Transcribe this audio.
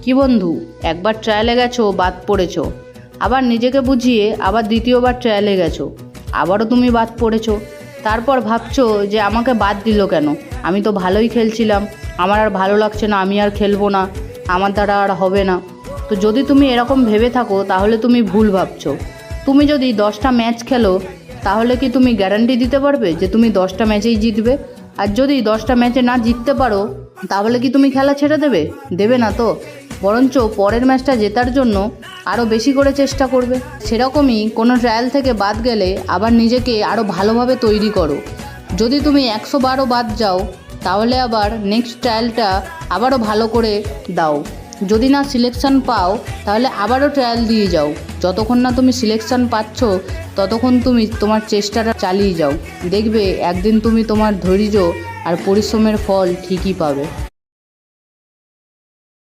কি বন্ধু, একবার ট্রায়ালে গেছো, বাদ পড়েছো, আবার নিজেকে বুঝিয়ে আবার দ্বিতীয়বার ট্রায়ালে গেছো, আবারও তুমি বাদ পড়েছো। তারপর ভাবছো যে আমাকে বাদ দিল কেন, আমি তো ভালোই খেলছিলাম, আমার আর ভালো লাগছে না, আমি আর খেলবো না, আমার দ্বারা আর হবে না। তো যদি তুমি এরকম ভেবে থাকো তাহলে তুমি ভুল ভাবছো। তুমি যদি 10টা ম্যাচ খেলো তাহলে কি তুমি গ্যারান্টি দিতে পারবে যে তুমি 10টা ম্যাচেই জিতবে? আর যদি 10টা ম্যাচে না জিততে পারো তাহলে কি তুমি খেলা ছেড়ে দেবে? দেবে না তো, বরঞ্চ পরের ম্যাচটা জেতার জন্য আরও বেশি করে চেষ্টা করবে। সেরকমই কোনো ট্রায়াল থেকে বাদ গেলে আবার নিজেকে আরও ভালোভাবে তৈরি করো। যদি তুমি 100বারও বাদ যাও তাহলে আবার নেক্সট ট্রায়ালটা আবারও ভালো করে দাও। যদি না সিলেকশান পাও তাহলে আবারও ট্রায়াল দিয়ে যাও। যতক্ষণ না তুমি সিলেকশান পাচ্ছ ততক্ষণ তুমি তোমার চেষ্টাটা চালিয়ে যাও। দেখবে একদিন তুমি তোমার ধৈর্য আর পরিশ্রমের ফল ঠিকই পাবে।